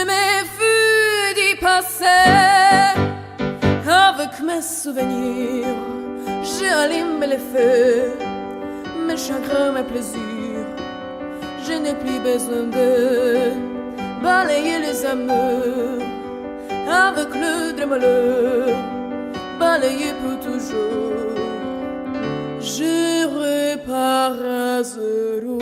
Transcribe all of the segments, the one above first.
Je m'effuis d'y passer avec mes souvenirs. J'allume les feux, mes chagrins, mes plaisirs. Je n'ai plus besoin de balayer les amours avec le de malheur, balayer pour toujours. Je repars à zéro.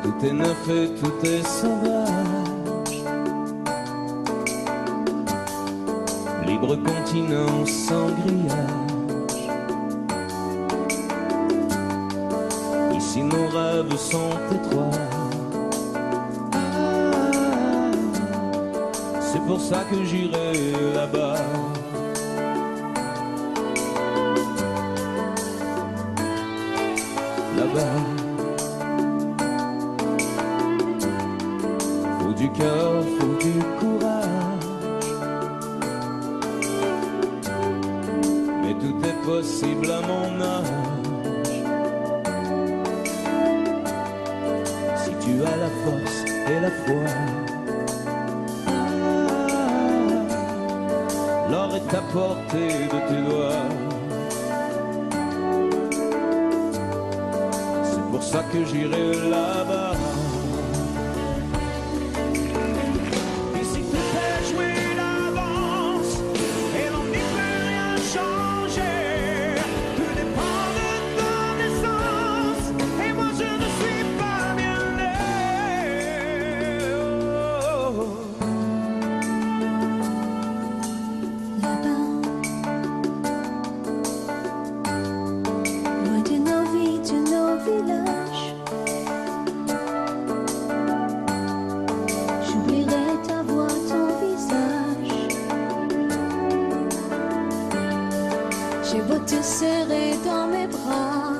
Tout est neuf et tout est sauvage. Libre continent sans grillage. Ici nos rêves sont étroits. C'est pour ça que j'irai là-bas. Là-bas. Faut du cœur, faut du courage. Mais tout est possible à mon âge. Si tu as la force et la foi, l'or est à portée de tes doigts. C'est pour ça que j'irai là-bas. J'ai beau te serrer dans mes bras,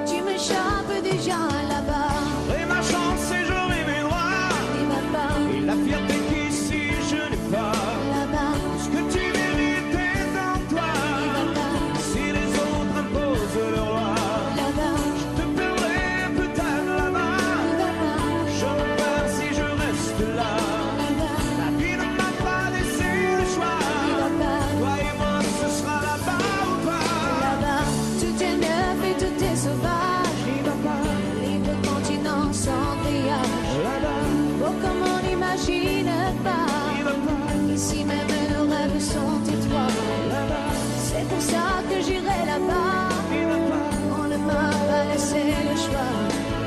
tu m'échappes déjà là-bas. J'aurai ma chance et j'aurai mes droits. Et ma part, Et la fierté qu'ici je n'ai pas. là-bas, Ce que tu mérites est en toi. et ma part, Si les autres imposent leur loi, là-bas, je te perdrai peut-être là-bas. et ma part, Je repars si je reste là. là-bas, La vie ne m'a pas laissé le choix. et ma part, Toi et moi, ce sera là-bas ou pas. là-bas. Tout est neuf et tout est sauvage. Et ma part, Libre continent sans grillage. là-bas, Oh, comme on n'imagine pas. et ma part, Ici même nos rêves sont étroits. là-bas, C'est pour ça que j'irai là-bas. et ma part, On ne m'a pas laissé le choix.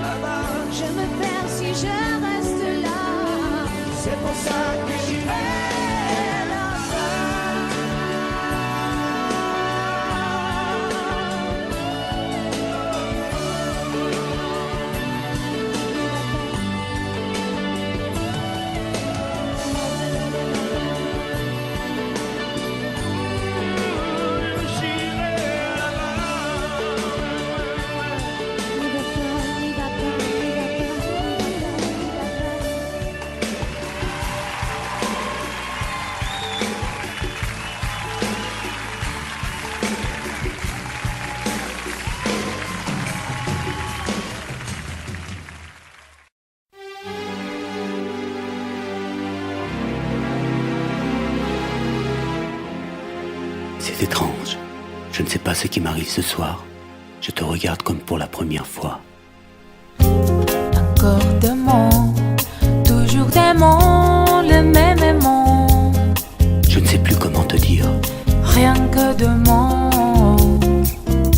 là-bas. Je me perds si je reste là. C'est pour ça que j'irai C'est étrange. Je ne sais pas ce qui m'arrive ce soir. Je te regarde comme pour la première fois. Encore d'aimant, toujours d'aimant, le même aimant. Je ne sais plus comment te dire. Rien que d'aimant.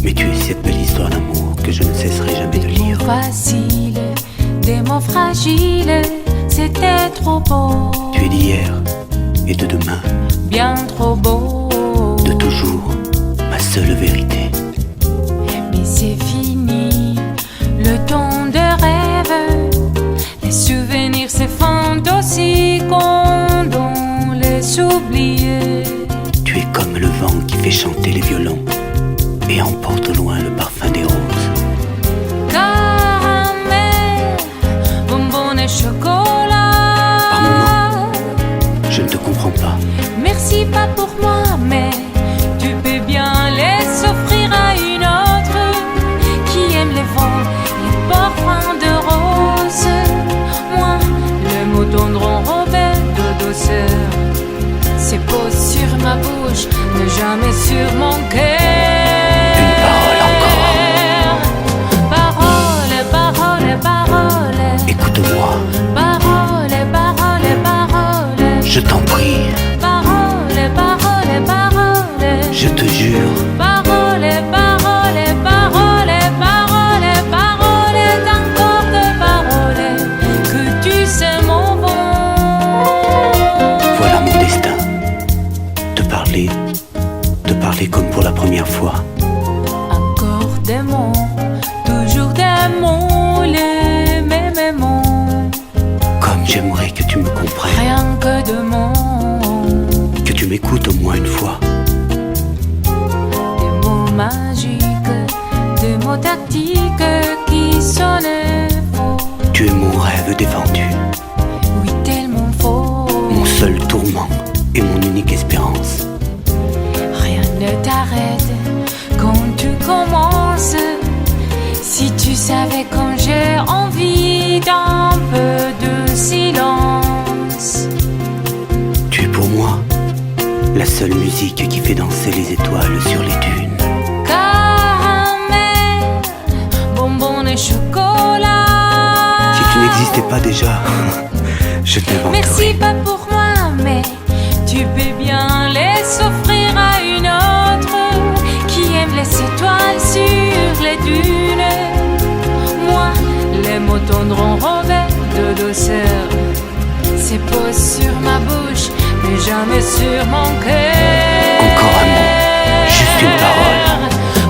Mais tu es cette belle histoire d'amour que je ne cesserai jamais de lire. Des mots faciles, des mots fragiles, c'était trop beau. Tu es d'hier et de demain, bien trop beau. de toujours, ma seule vérité. Mais c'est fini, le temps de rêve. Les souvenirs s'effondrent aussi quand on les oublie. Tu es comme le vent qui fait chanter les violons et emporte au loin le parfum des roses. Caramel, bonbons et chocolat. Par moments, je ne te comprends pas. Merci pas pour moi, mais tu peux bien les offrir à une autre qui aime les vents, les parfums de rose. Moi, le mot tendre enrobé de douceur, c'est posé sur ma bouche, mais jamais sur mon cœur. Une parole encore. Parole, parole, parole. Écoute-moi, Parole, parole, parole. je t'en prie, Parole, parole, parole. je te jure. Parole, parole, parole, parole, parole, encore de paroles que tu sais mon bon. Voilà mon destin. Te parler comme pour la première fois. Encore des mots, toujours des mots, les mêmes mots. Comme j'aimerais que tu me comprennes, Rien que de mots, que tu m'écoutes au moins une fois. des mots magiques, des mots tactiques qui sonnent faux. Tu es mon rêve défendu, Oui, tellement faux. mon seul tourment et mon unique espérance. Rien ne t'arrête quand tu commences. Si tu savais quand j'ai envie d'un peu de silence. Tu es pour moi la seule musique qui fait danser les étoiles sur les dunes. Caramel, bonbons et chocolat. Si tu n'existais pas déjà, je t'inventerais. Merci pas pour moi, mais tu peux bien les offrir à une autre qui aime les étoiles sur les dunes. Moi, les mots tendres enrobés de douceur, c'est posé sur ma bouche, mais jamais sur mon cœur. Encore un mot, juste une parole.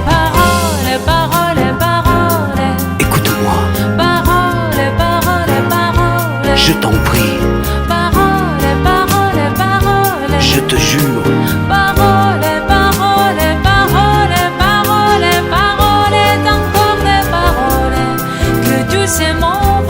Parole, parole, parole. Écoute-moi, Parole, parole, parole. je t'en prie, Parole, parole, parole. je te jure. Parole, parole, parole, parole, parole, encore des paroles que tu sais mon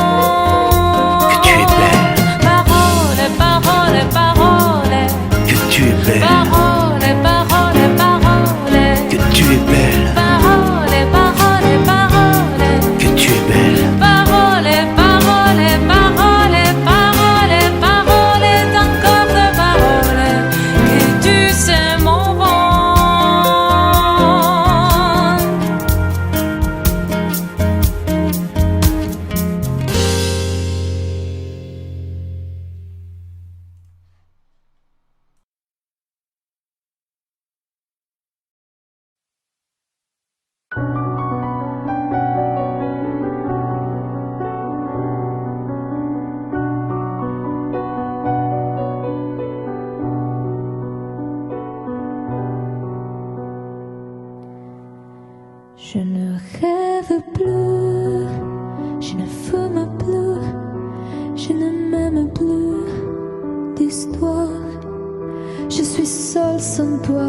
vent. Que tu es belle, Parole, parole, parole. que tu es belle, Parole, parole, parole. que tu es belle, Parole, parole, parole. que tu es belle. Parole, parole, parole, parole, parole, encore de paroles que tu sais mon vent. Je ne rêve plus, je ne fume plus, je ne m'aime plus d'histoire. Je suis seule sans toi,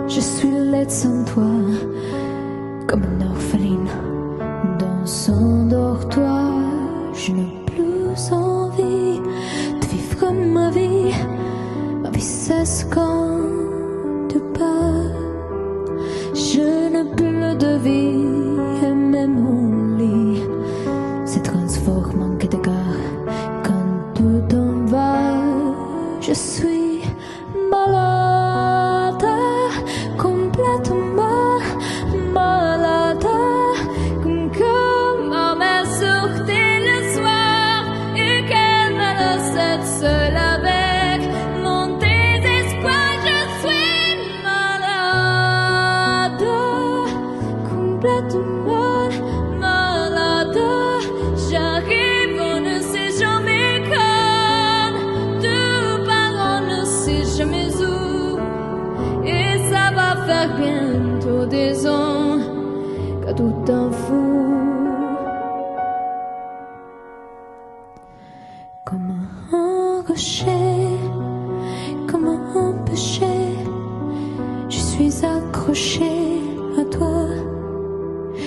je suis laide sans toi, comme une orpheline dans son dortoir. Je n'ai plus envie de vivre ma vie cesse quand tu pars. Je n'ai plus de vie et même mon lit se transforme en quai de gare quand tu t'en vas. Je suis malade, complètement malade, comme ma mère sur accrochée comme un péché. Je suis accrochée à toi.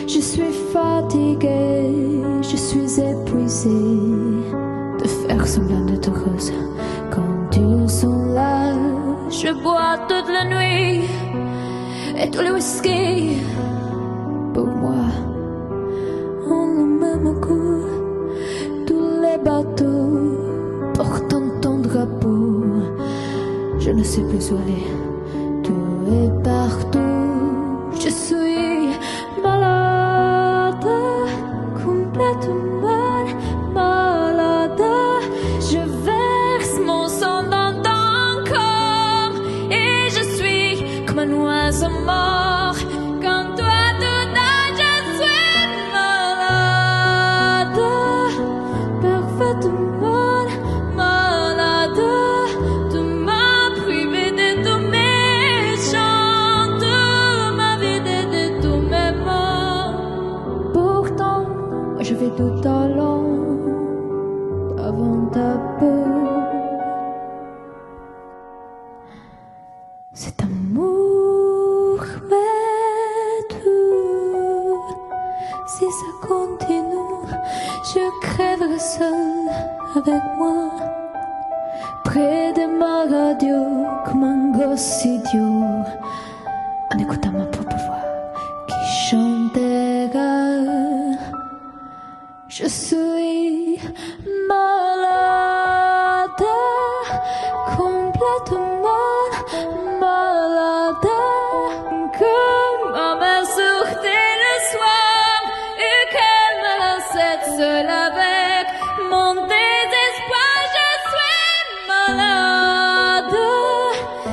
Je suis fatiguée, je suis épuisée de faire semblant d'être heureuse quand ils sont là. Je bois toute la nuit et tous les whisky pour moi ont le même goût. Tous les bateaux portant ton drapeau, je ne sais plus où aller. Tout est partout. Je suis malade, complètement malade. Je verse mon sang dans ton corps et je suis comme un oiseau mort. Quand toi tout âge, je suis malade, parfaitement malade. Tu m'as privé de tous mes chants, tu m'as vidé de tous mes mots. Pourtant, je vais tout allant avant ta peau. Cet amour m'est tout. Si ça continue, je crèverai seule avec moi, près de ma radio, comme un gosse idiot, en écoutant ma propre voix qui chantera. Je suis malade, complètement malade, comme ma mère sortait le soir et qu'elle me laissait seule avec mon désespoir. Je suis malade,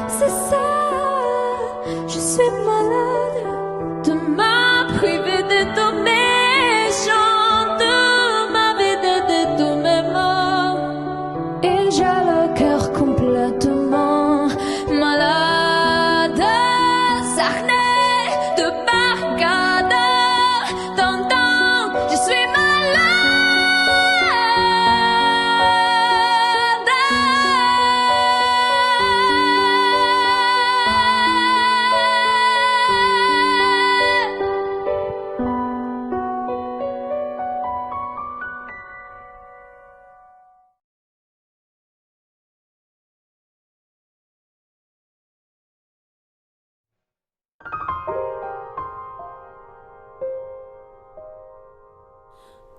c'est ça, je suis malade. Tu m'as privé de tous mes chants, tu m'as vidé de tous mes mots, et j'ai le cœur complètement malade. Sarney de Barcade, t'entends, je suis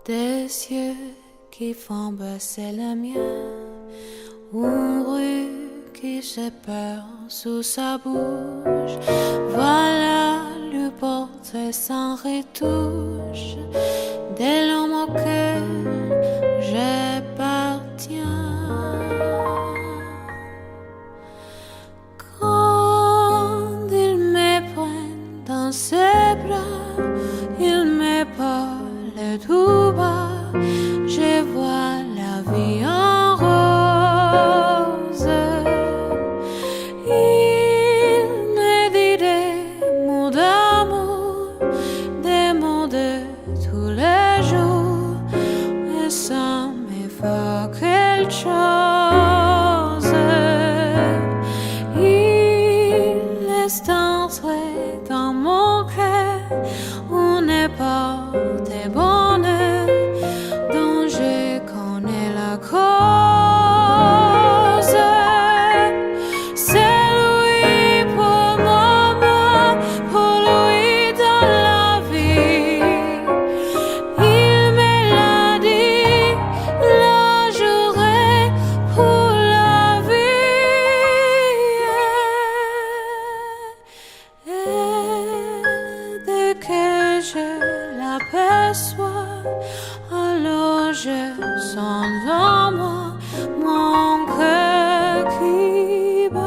Des yeux qui font baisser les miens, une rue qui se perd sous sa bouche. Voilà le portrait sans retouche de l'homme auquel j'appartiens. Quand il me prend dans ses bras, il me parle tout bas, je vois la vie en rose. Il me dit des mots d'amour, des mots de tous les jours, et ça me fait quelque chose. Il laisse entrer dans mon cœur une porte de bonheur dont je connais la cause. C'est lui pour moi, pour lui dans la vie. Il me l'a dit, la journée pour la vie. Et dès que je l'aperçois, alors je sens en moi mon cœur qui bat.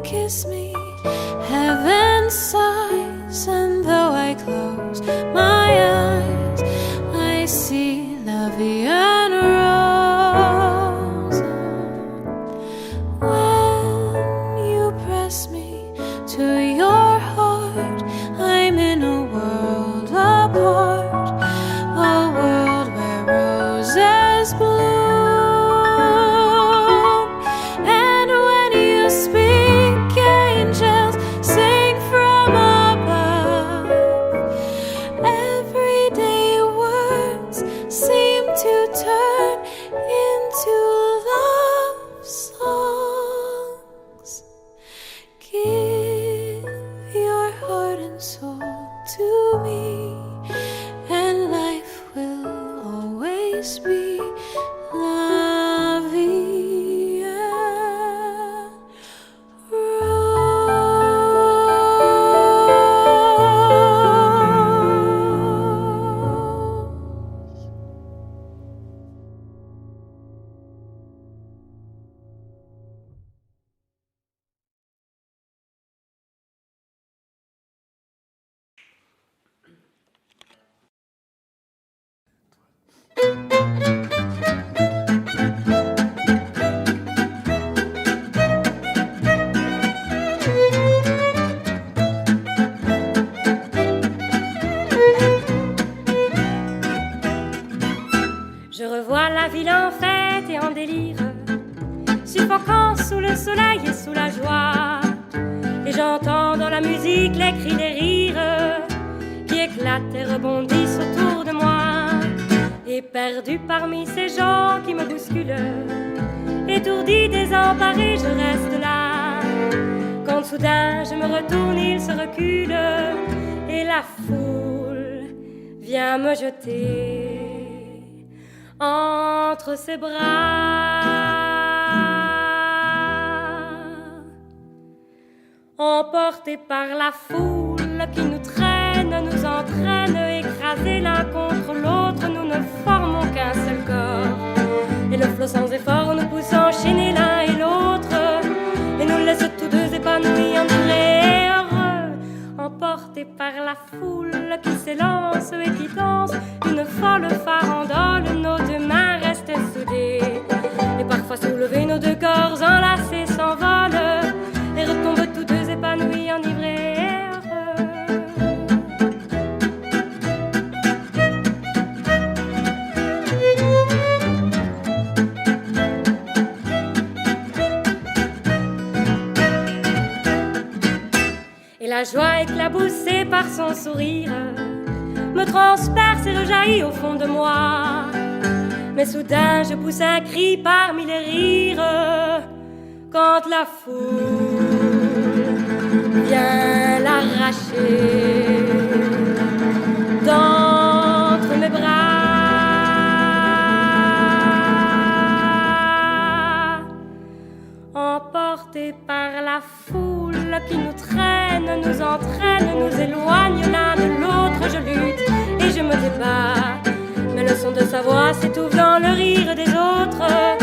kiss me, heaven sighs, and though I close my eyes, I see la vie en rose. When you press me to your heart, I'm in a world apart, a world where roses bloom. And when you speak, angels sing from above. Everyday words seem to turn into love songs. Give your heart and soul to me, and life will always be la vie en rose. Je revois la ville en fête et en délire, suffocant sous le soleil et sous la joie. Et j'entends dans la musique les cris des rires qui éclatent et rebondissent autour de moi. Et perdu parmi ces gens qui me bousculent, étourdi, désemparé, je reste là. Quand soudain je me retourne, il se recule et la foule vient me jeter entre ses bras. Emportés par la foule qui nous traîne, nous entraîne, écrasés l'un contre l'autre, nous ne formons qu'un seul corps. Et le flot sans effort nous pousse enchaîner l'un et l'autre, et nous laisse tous deux épanouis, enivrés et heureux. Emportés par la foule qui s'élance et qui danse une folle farandole, nos deux mains restent soudées, et parfois soulevés, nos deux corps enlacés s'envolent et retombent tous deux épanouis, enivrés et heureux. Et la joie éclaboussée par son sourire me transperce et rejaillit au fond de moi. Mais soudain je pousse un cri parmi les rires quand la foule vient l'arracher d'entre mes bras. Emportés par la foule qui nous traîne, nous entraîne, nous éloigne l'un de l'autre, je lutte et je me débat. Mais le son de sa voix s'étouffe dans le rire des autres,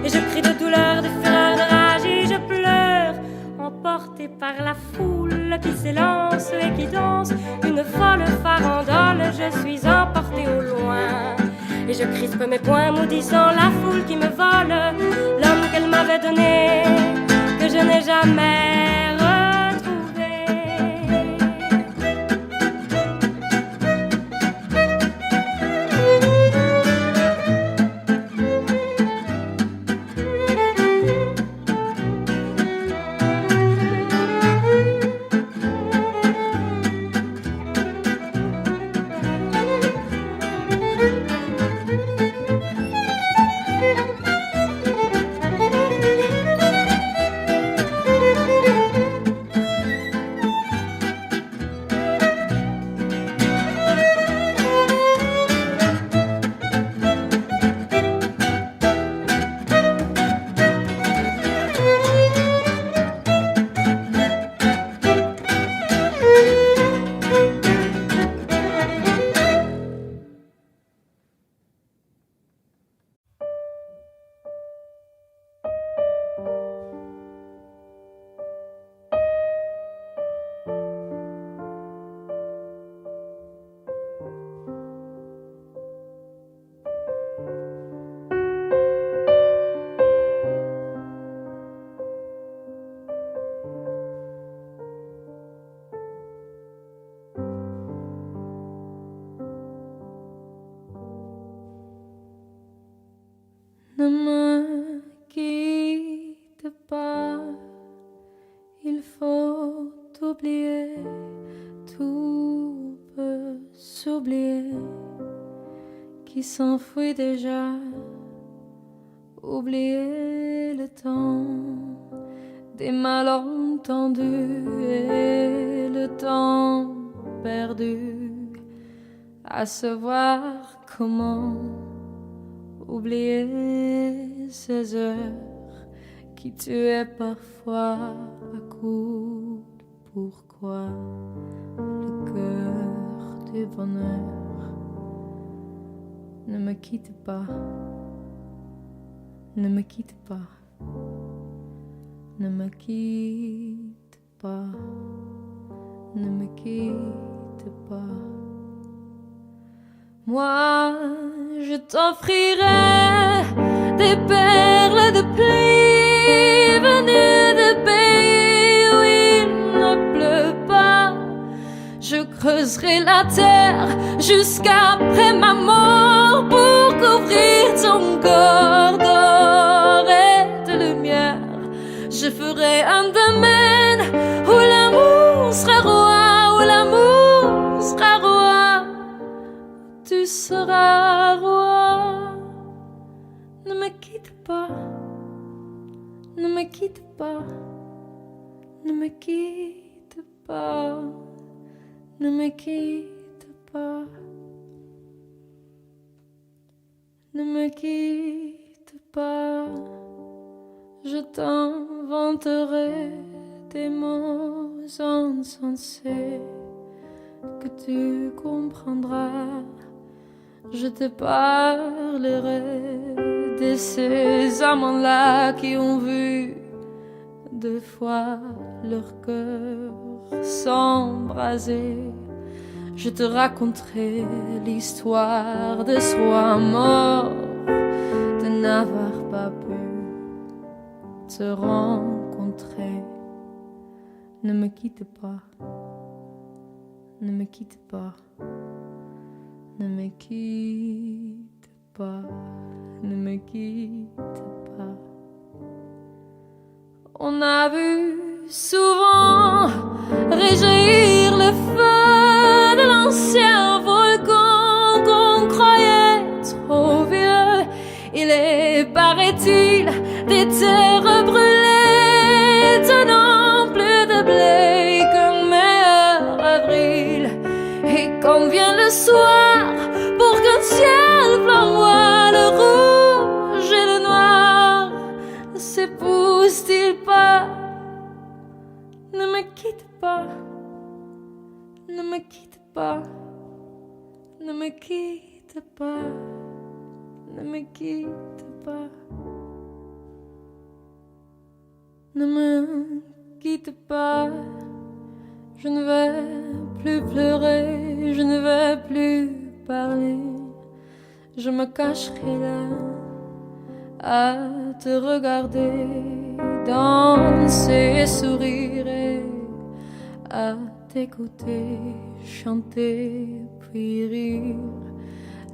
et je crie de douleur, de fureur, de rage et je pleure. Emporté par la foule qui s'élance et qui danse une folle farandole, je suis emporté au loin. Et je crispe mes poings maudissant la foule qui me vole l'homme qu'elle m'avait donné, que je n'ai jamais retrouvé. s'oublier, tout peut s'oublier, qui s'enfuit déjà. Oublier le temps des malentendus et le temps perdu à savoir comment oublier ces heures qui tuaient parfois à coups de pourquoi le cœur du bonheur. Ne me quitte pas. Ne me quitte pas, ne me quitte pas, ne me quitte pas. Moi, je t'offrirai des perles de pluie venues de pays où il ne pleut pas. Je creuserai la terre jusqu'après ma mort pour couvrir ton corps d'or et de lumière. Je ferai un domaine où l'amour sera roi, où l'amour sera roi, tu seras roi. Ne me quitte pas, ne me quitte pas, ne me quitte pas, ne me quitte pas, ne me quitte pas. Je t'inventerai des mots insensés que tu comprendras. Je te parlerai de ces amants-là qui ont vu deux fois leur cœur s'embraser. Je te raconterai l'histoire de ce roi mort, de n'avoir pas pu te rencontrer. Ne me quitte pas, ne me quitte pas, ne me quitte pas, ne me quitte pas. On a vu souvent réjaillir le feu de l'ancien volcan qu'on croyait trop vieux. Il est, paraît-il, des terres brûlées, tenant plus de blé qu'un meilleur avril. Et quand vient le soir, pour qu'un ciel flamboie, le rouge et le noir ne s'épousent-ils pas? Ne me quitte pas, ne me quitte pas, ne me quitte pas, ne me quitte pas. Ne me quitte pas, je ne vais plus pleurer, je ne vais plus parler. Je me cacherai là à te regarder danser et sourire et à t'écouter chanter puis rire.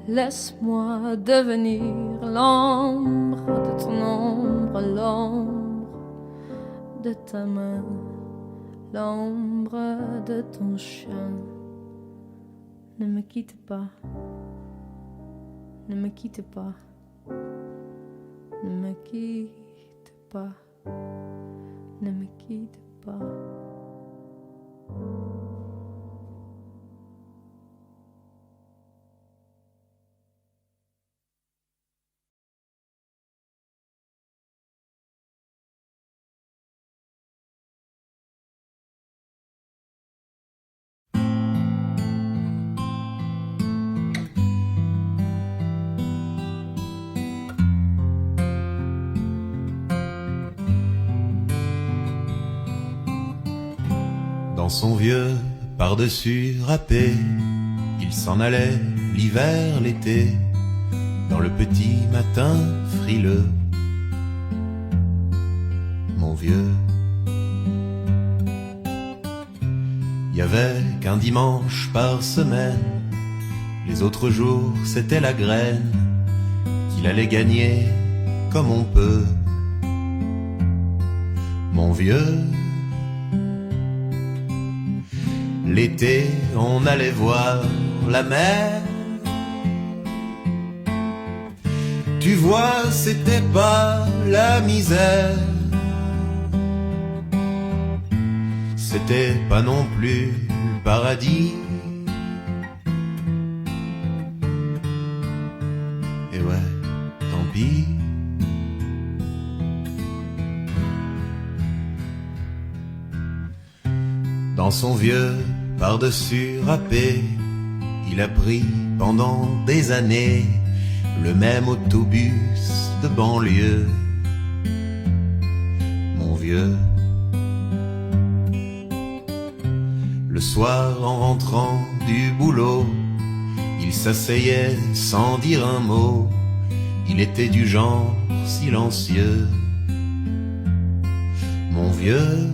Laisse-moi devenir l'ombre de ton ombre, l'ombre de ta main, l'ombre de ton chien. Ne me quitte pas, ne me quitte pas, ne me quitte pas, ne me quitte pas. Dans son vieux par-dessus râpé, il s'en allait l'hiver, l'été, dans le petit matin frileux. Mon vieux, il y avait qu'un dimanche par semaine, les autres jours c'était la graine qu'il allait gagner comme on peut. Mon vieux, L'été, on allait voir la mer. Tu vois, c'était pas la misère. C'était pas non plus le paradis. Et ouais, tant pis. Dans son vieux par-dessus râpé, il a pris pendant des années le même autobus de banlieue. Mon vieux. Le soir, en rentrant du boulot, il s'asseyait sans dire un mot. Il était du genre silencieux. Mon vieux.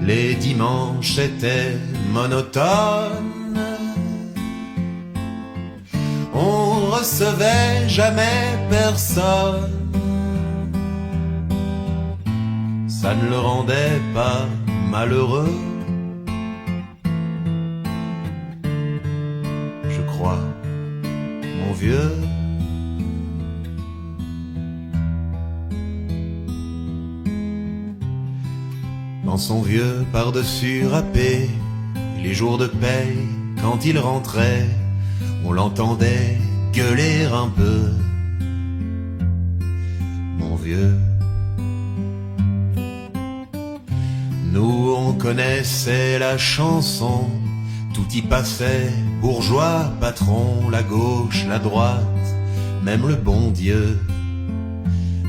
Les dimanches étaient monotones. On recevait jamais personne. Ça ne le rendait pas malheureux, je crois, mon vieux. Dans son vieux par-dessus râpé, les jours de paye, quand il rentrait, on l'entendait gueuler un peu. Mon vieux. Nous on connaissait la chanson, tout y passait, bourgeois, patron, la gauche, la droite, même le bon Dieu.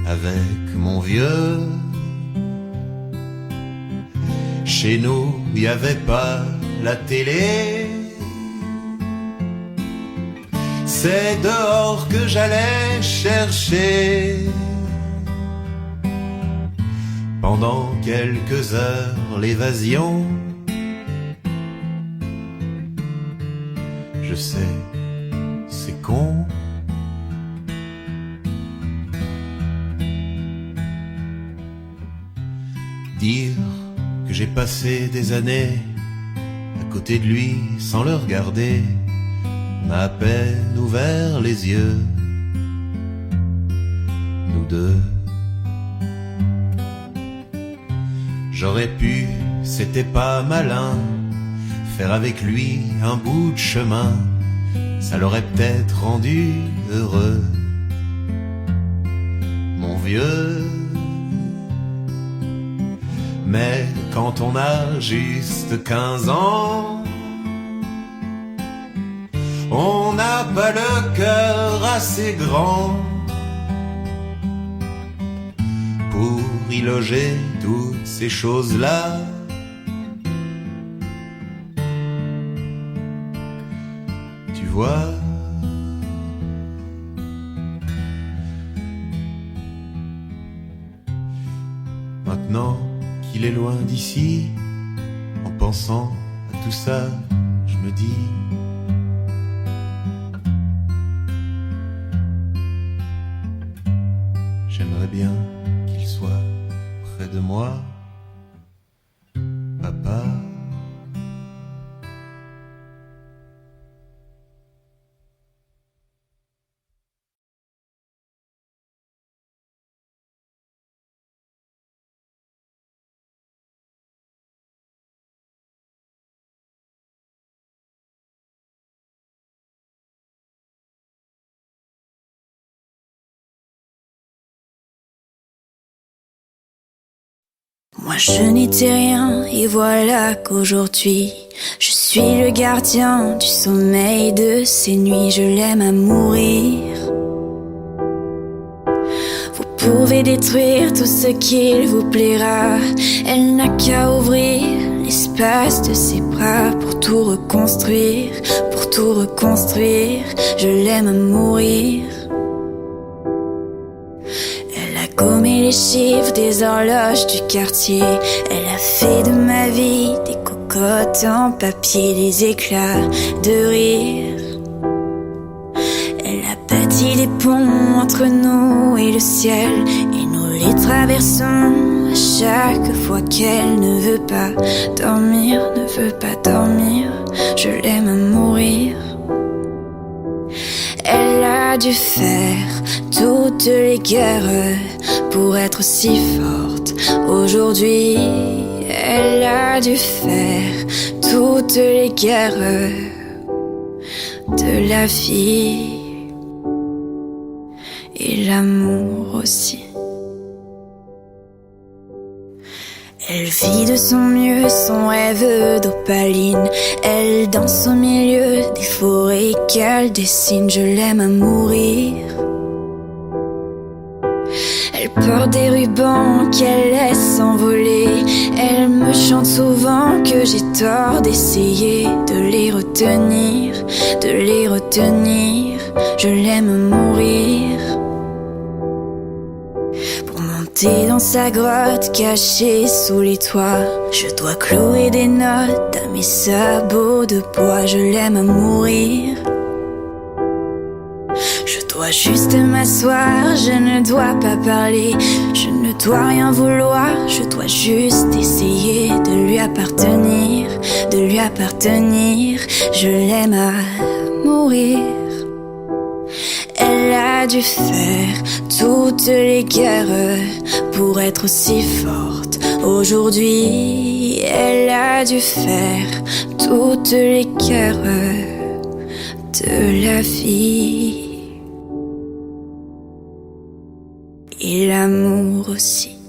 Avec mon vieux, chez nous, il n'y avait pas la télé. C'est dehors que j'allais chercher. Pendant quelques heures, l'évasion. Je sais, c'est con. Dire que j'ai passé des années à côté de lui sans le regarder m'a à peine ouvert les yeux. Nous deux. J'aurais pu, c'était pas malin, faire avec lui un bout de chemin, ça l'aurait peut-être rendu heureux. Mon vieux. Mais quand on a juste 15 ans, on n'a pas le cœur assez grand pour y loger toutes ces choses-là. Tu vois, maintenant qu'il est loin d'ici, en pensant à tout ça, je me dis j'aimerais bien qu'il soit près de moi, papa. Moi je n'étais rien et voilà qu'aujourd'hui je suis le gardien du sommeil de ces nuits. Je l'aime à mourir. Vous pouvez détruire tout ce qu'il vous plaira, elle n'a qu'à ouvrir l'espace de ses bras pour tout reconstruire, pour tout reconstruire. Je l'aime à mourir. Gommé les chiffres des horloges du quartier, elle a fait de ma vie des cocottes en papier, des éclats de rire. Elle a bâti des ponts entre nous et le ciel, et nous les traversons à chaque fois qu'elle ne veut pas dormir, ne veut pas dormir. Je l'aime à mourir. Elle a dû faire toutes les guerres pour être si forte. Aujourd'hui, elle a dû faire toutes les guerres de la vie et l'amour aussi. Elle vit de son mieux son rêve d'opaline. Elle danse au milieu des forêts qu'elle dessine. Je l'aime à mourir. Elle porte des rubans qu'elle laisse s'envoler. Elle me chante souvent que j'ai tort d'essayer de les retenir, de les retenir. Je l'aime à mourir. Dans sa grotte cachée sous les toits, je dois clouer des notes à mes sabots de bois. Je l'aime à mourir. Je dois juste m'asseoir, je ne dois pas parler, je ne dois rien vouloir, je dois juste essayer de lui appartenir, de lui appartenir. Je l'aime à mourir. Elle a dû faire toutes les guerres pour être aussi forte. Aujourd'hui, elle a dû faire toutes les guerres de la vie et l'amour aussi.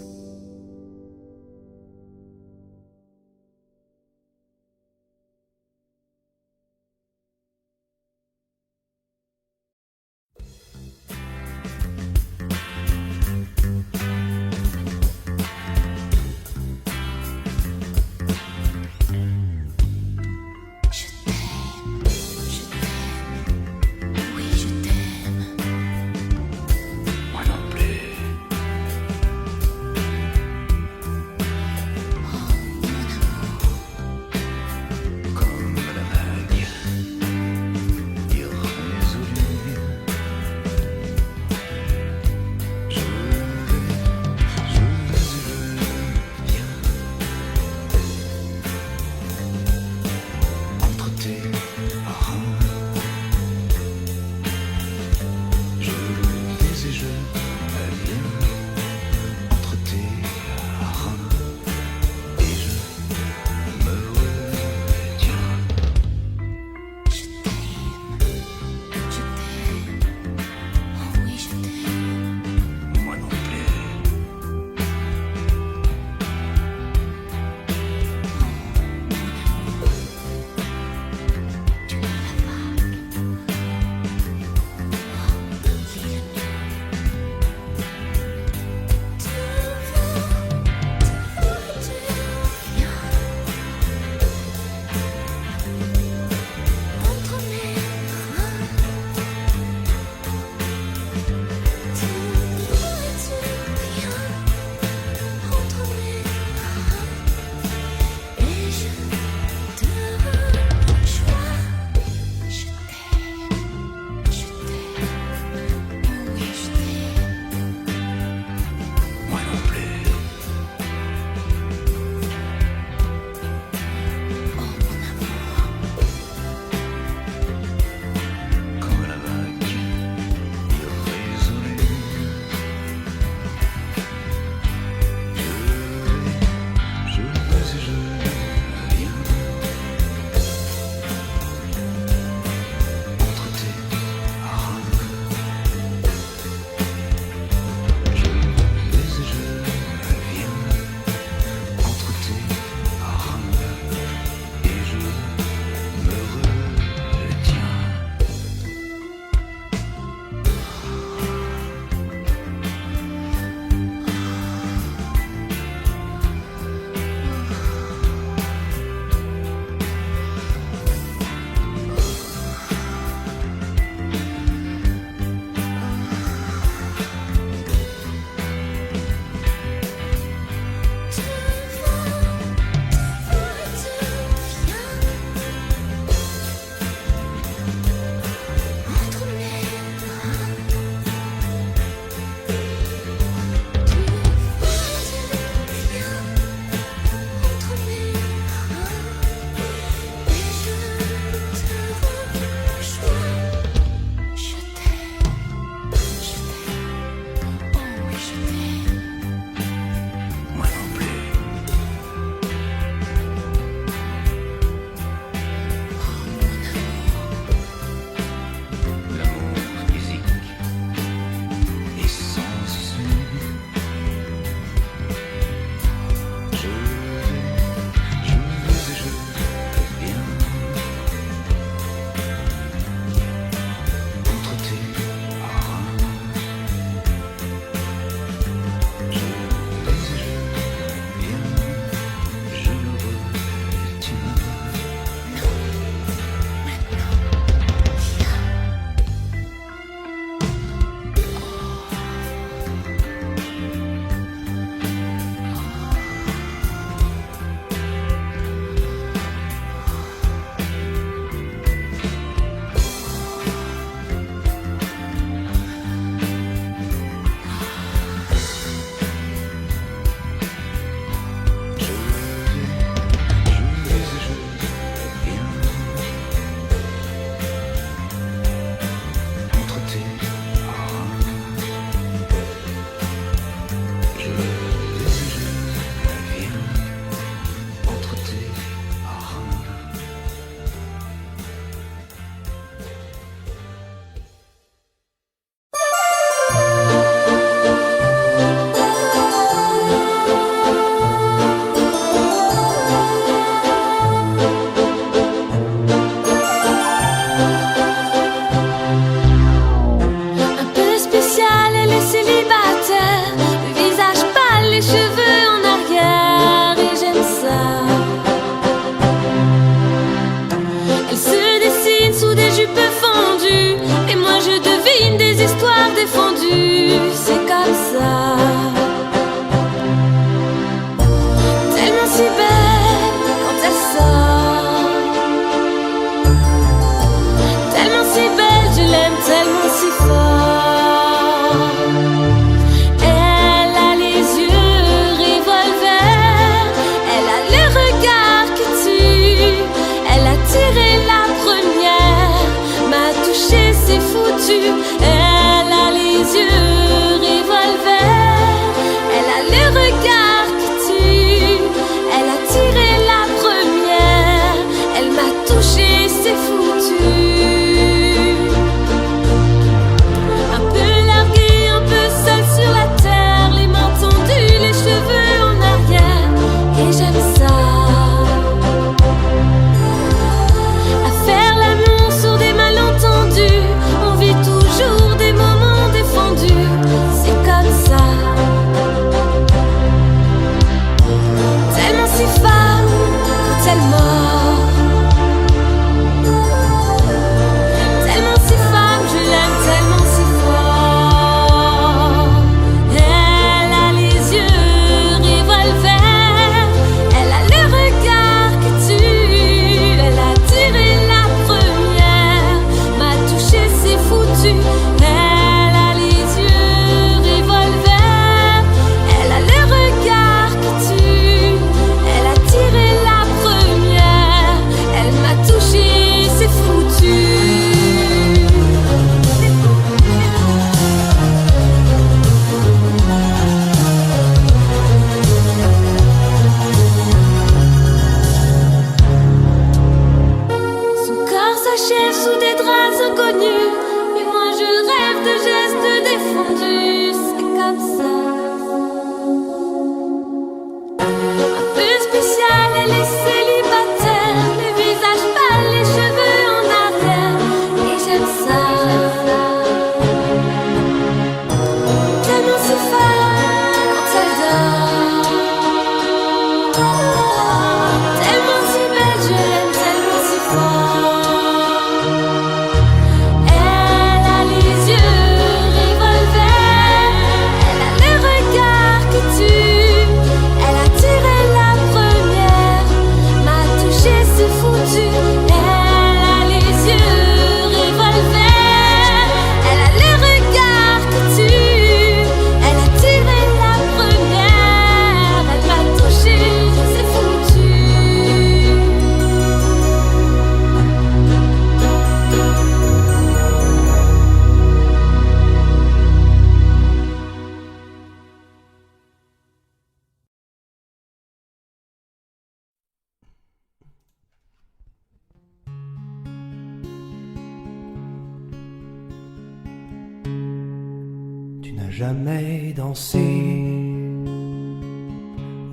jamais dansé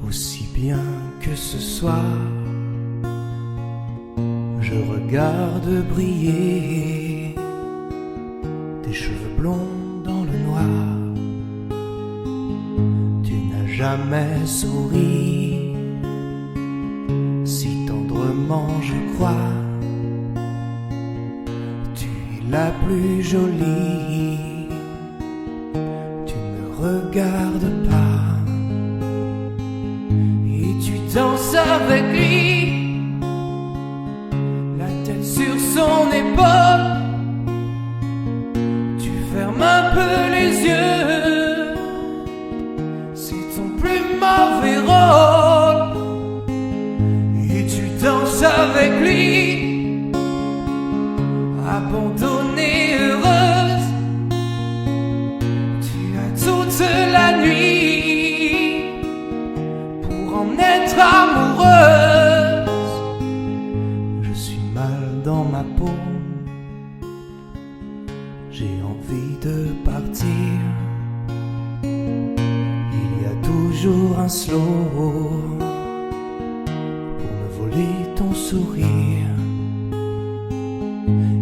aussi bien que ce soir. Je regarde briller tes cheveux blonds dans le noir. Tu n'as jamais souri si tendrement, je crois. Tu es la plus jolie. Tu ne regardes pas et tu danses avec lui, la tête sur son épaule. Tu fermes un peu les yeux, c'est ton plus mauvais rôle. Et tu danses avec lui, abandonnée, heureuse. Tu as toute la nuit pour en être amoureuse. Je suis mal dans ma peau, j'ai envie de partir. Il y a toujours un slow pour me voler ton sourire.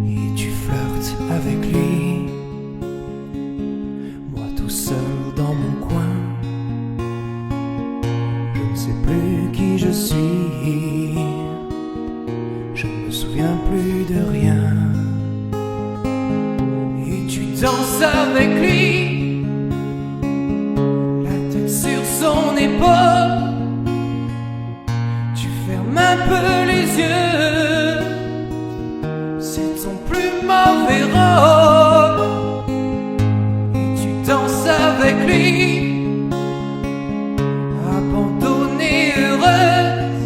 Et tu flirtes avec lui, moi tout seul dans mon coin. Je ne sais plus qui je suis, je ne me souviens plus de rien. Et tu danses avec lui, la tête sur son épaule. Tu fermes un peu les yeux, c'est ton plus mauvais rôle. Et tu danses avec lui, abandonnée, heureuse.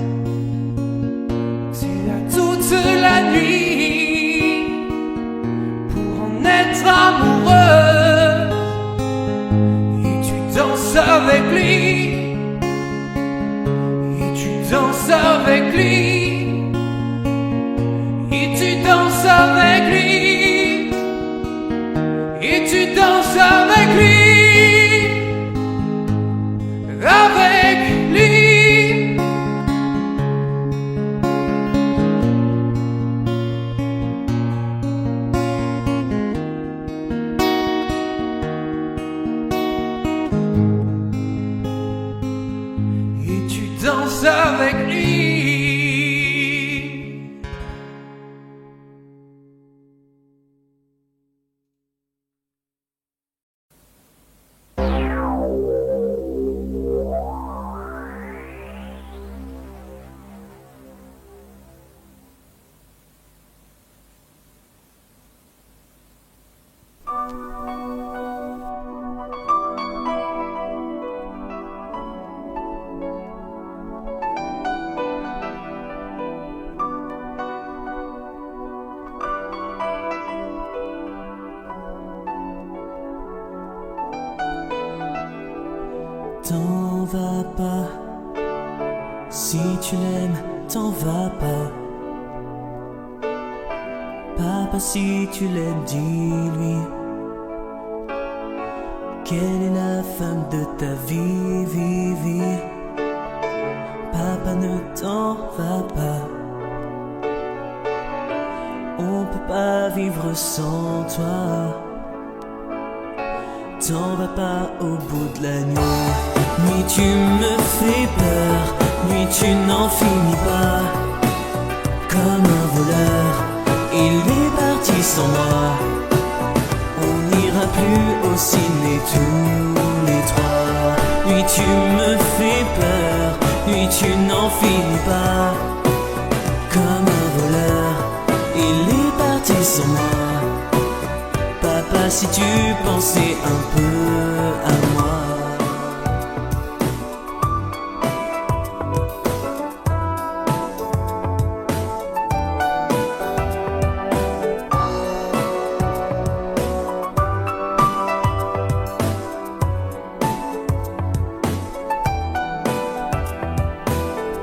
Tu as toute la nuit pour en être amoureuse. Et tu danses avec lui, et tu danses avec lui, et tu danses avec lui, et tu danses avec lui, avec lui. Et tu danses avec lui. T'en vas pas, si tu l'aimes, t'en vas pas. Papa, si tu l'aimes, dis-lui quelle est la femme de ta vie, vie, vie. Papa, ne t'en va pas, on peut pas vivre sans toi. T'en vas pas au bout de la nuit. Nuit tu me fais peur, nuit tu n'en finis pas. Comme un voleur, il est parti sans moi. On n'ira plus au ciné tous les trois. Nuit tu me fais peur, nuit tu n'en finis pas. Comme un voleur, il est parti sans moi. Papa, si tu pensais un peu à moi.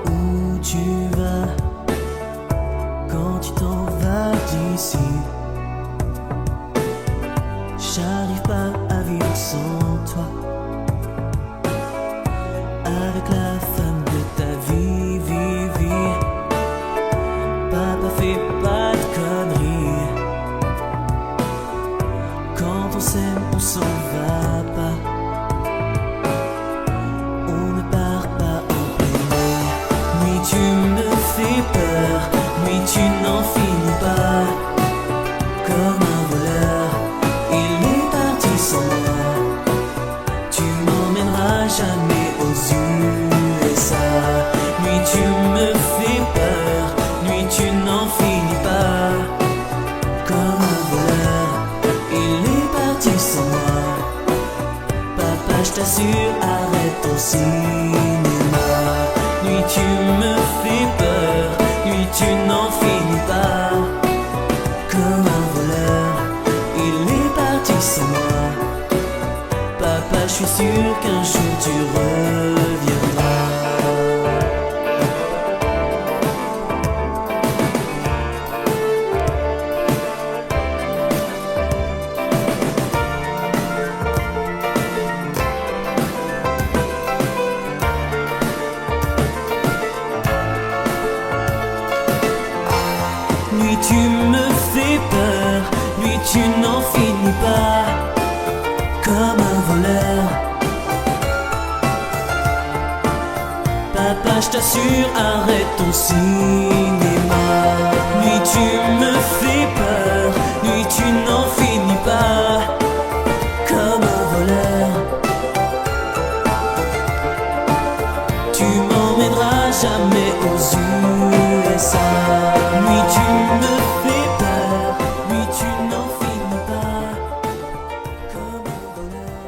Où tu vas quand tu t'en vas d'ici? J'arrive pas à vivre sans tu me fais peur, nuit tu n'en finis pas. Comme un voleur, il est parti sans moi. Tu m'emmèneras jamais aux USA. Nuit tu me fais peur, nuit tu n'en finis pas. Comme un voleur, il est parti sans moi. Papa, je t'assure, arrête ton cinéma. Nuit tu me fais peur, nuit tu n'en finis pas. Comme un voleur, il est parti sans moi. Papa, je suis sûr qu'un jour tu reviendras. Nuit tu me fais peur, nuit tu n'en finis pas. Comme un voleur. Papa, je t'assure, arrête ton cinéma. Nuit tu me fais peur, nuit tu n'en finis pas. Comme un voleur. Tu m'emmèneras jamais aux USA. Nuit tu me fais peur, nuit tu n'en finis pas. Comme un voleur.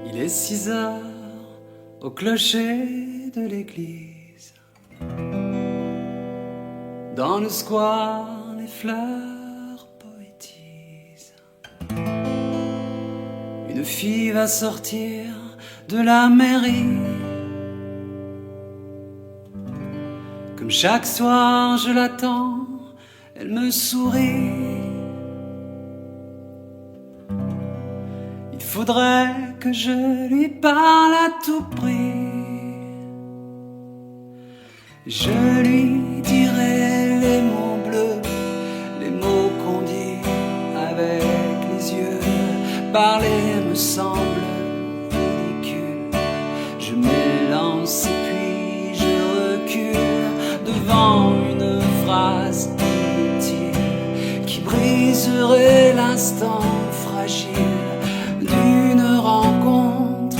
Il est 6 heures au clocher de l'église. Dans le square, les fleurs poétisent. Une fille va sortir de la mairie. Comme chaque soir, je l'attends, elle me sourit. Il faudrait que je lui parle à tout prix. Je lui dirai les mots bleus, les mots qu'on dit avec les yeux. Parler me semble ridicule. Je m'élance et puis je recule devant une phrase inutile qui briserait l'instant fragile d'une rencontre,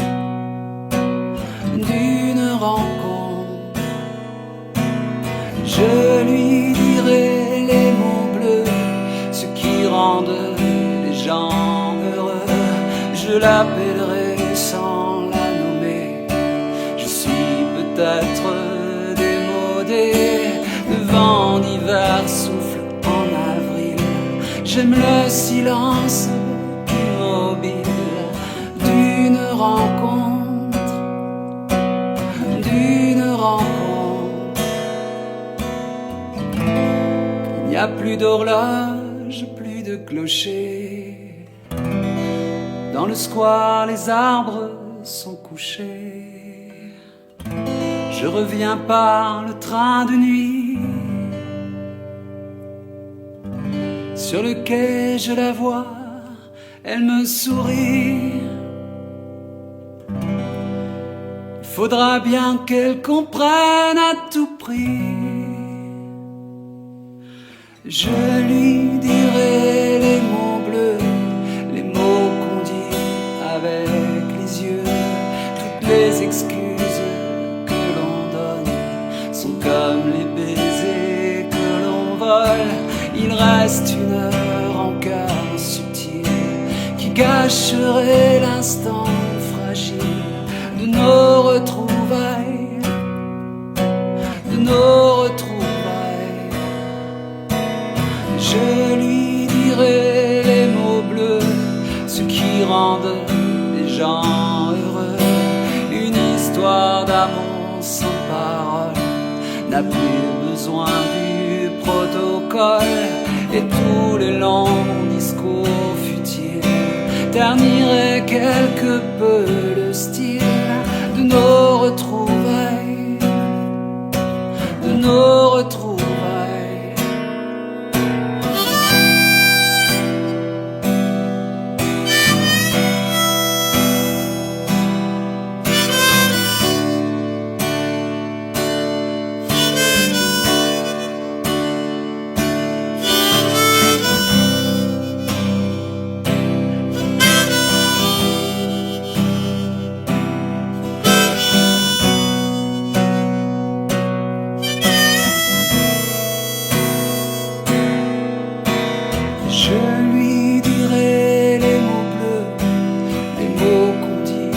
d'une rencontre. Je lui dirai les mots bleus, ceux qui rendent les gens heureux. Je l'appellerai sans la nommer. Je suis peut-être démodé, le vent d'hiver souffle en avril. J'aime le silence immobile d'une rencontre, d'une rencontre. Il n'y a plus d'horloge, plus de clocher. Dans le square, les arbres sont couchés. Je reviens par le train de nuit. Sur le quai, je la vois, elle me sourit. Il faudra bien qu'elle comprenne à tout prix. Je lui dirai les mots bleus, les mots qu'on dit avec les yeux. Toutes les excuses que l'on donne sont comme les baisers que l'on vole. Il reste une rancœur subtile qui gâcherait l'instant fragile de nos retrouvailles, de nos retrouvailles. Je lui dirai les mots bleus, ceux qui rendent les gens heureux. Une histoire d'amour sans parole n'a plus besoin du protocole. Et tous les longs quelque peu le style de nos retrouvailles, de nos retrouvailles. Je lui dirai les mots bleus, les mots qu'on dit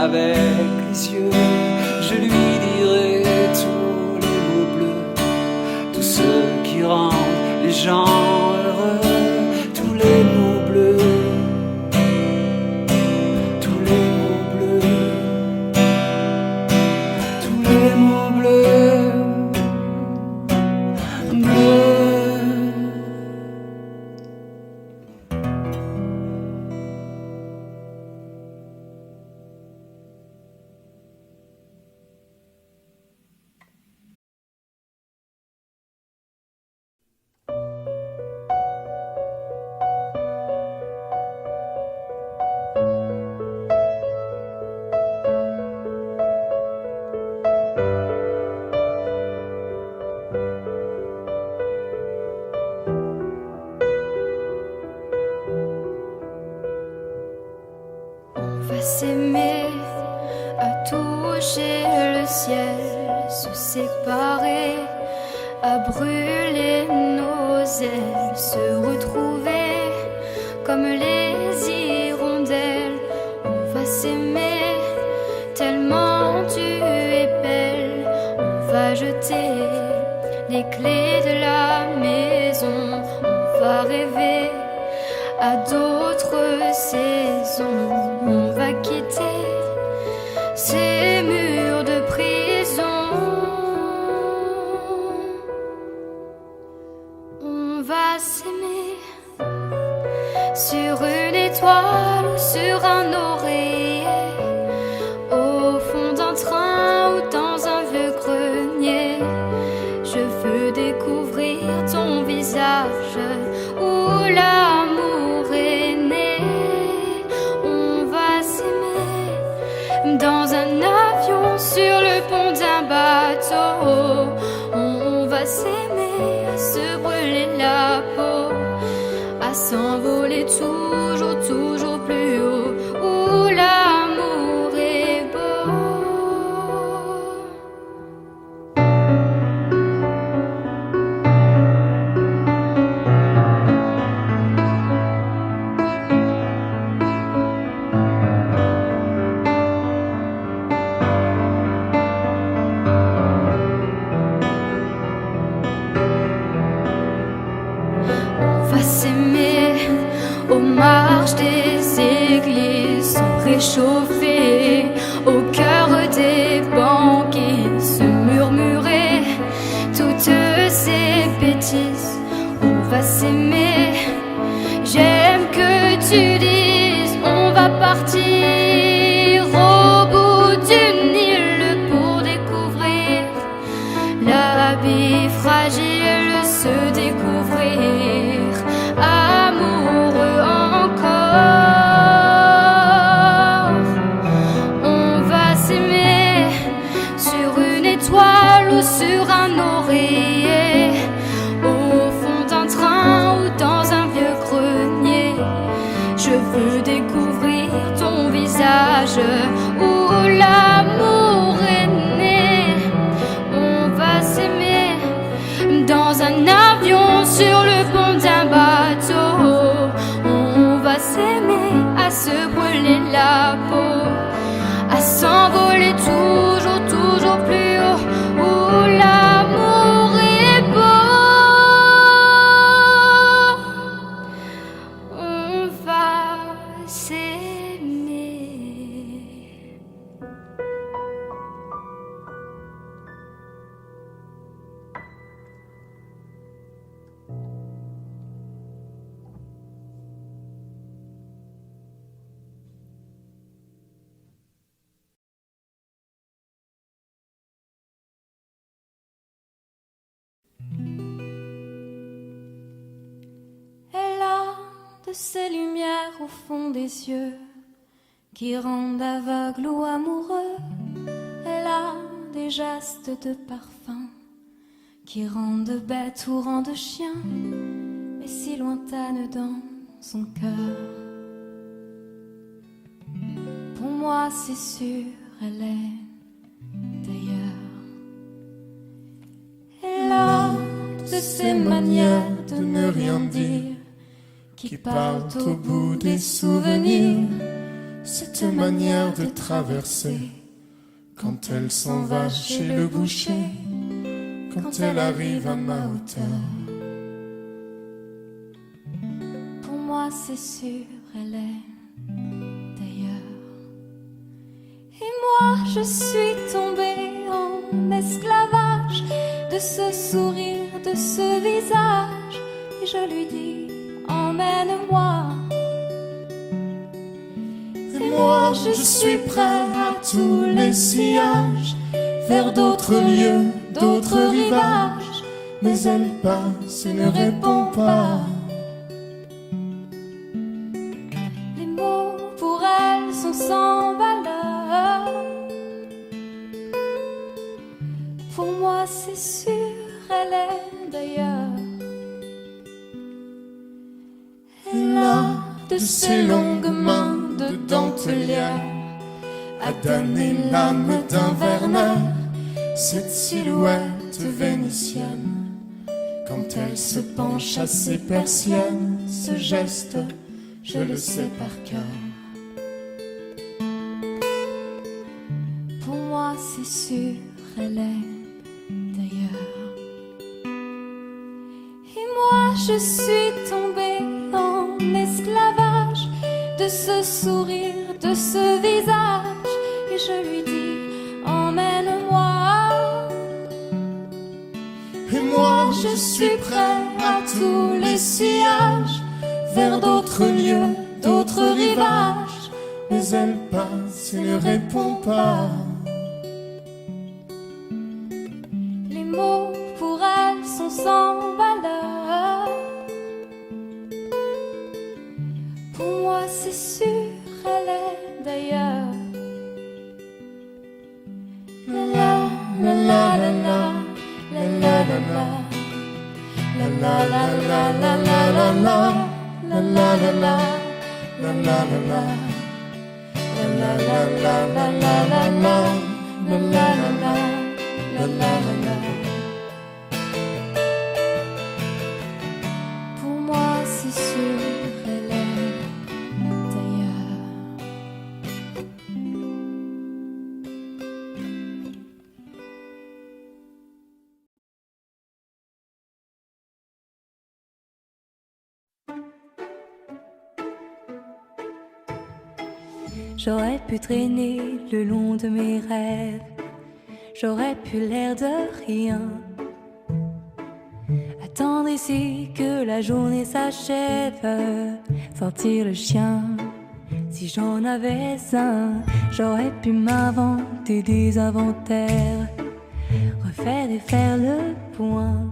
avec les yeux. Je lui dirai tous les mots bleus, tous ceux qui rendent les gens heureux. Tous les mots bleus, tous les mots bleus, tous les mots bleus, bleus. S'aimer, à toucher le ciel, se séparer, à brûler nos ailes, se retrouver comme les hirondelles. On va s'aimer tellement tu es belle. On va jeter les clés de la maison. On va rêver à d'autres saisons. On va quitter ces murs de prison. On va s'aimer sur une étoile ou sur un oreiller, au fond d'un train ou dans un vieux grenier. Je veux découvrir ton visage où l'amour est né. On va s'aimer dans un avion, sur le pont d'un bateau. On va s'aimer, à se brûler la peau, à s'envoler toujours, toujours plus haut, où l'amour est beau. On va s'aimer aux marches des églises, se réchauffer au cœur des banquiers, se murmurer toutes ces bêtises. On va s'aimer, j'aime que tu dises, on va partir au bout d'une île pour découvrir la vie fragile, se découvrir amoureux encore. On va s'aimer sur une étoile ou sur un oreiller, au fond d'un train ou dans un vieux grenier. Je de ces lumières au fond des yeux qui rendent aveugle ou amoureux. Elle a des gestes de parfum qui rendent bête ou rendent chien, mais si lointaine dans son cœur. Pour moi c'est sûr, elle est d'ailleurs. Elle a de ces manières de ne rien dire qui partent au bout des souvenirs. Cette manière de traverser quand elle s'en va chez le boucher, quand elle arrive à ma hauteur. Pour moi c'est sûr, elle est d'ailleurs. Et moi je suis tombée en esclavage de ce sourire, de ce visage, et je lui dis emmène-moi. Et moi je suis prêt à tous les sillages, vers d'autres lieux, d'autres rivages, mais elle passe et ne répond pas. Les mots pour elle sont sans valeur. Pour moi c'est sûr, elle est d'ailleurs. Elle a de ces longues mains de dentelière à damner l'âme d'un Werner. Cette silhouette vénitienne, quand elle se penche à ses persiennes, ce geste, je le sais par cœur. Pour moi c'est sûr, elle est d'ailleurs. Et moi je suis tombée en esclavage de ce sourire, de ce visage, et je lui dis emmène-moi. Et moi je suis prêt à tous les sillages, vers d'autres lieux, d'autres rivages, mais elle passe et ne répond pas. Les mots pour elle sont sans valeur. Pour moi c'est sûr, elle est d'ailleurs. La la la la la la. La la la la, la la la la la la la, la la la la, la la la la, la la la la la la la, la la la, la la la. Pour moi c'est sûr, elle est d'ailleurs. J'aurais pu traîner le long de mes rêves, j'aurais pu l'air de rien, attendre ici que la journée s'achève, sortir le chien si j'en avais un. J'aurais pu m'inventer des inventaires, refaire et faire le point.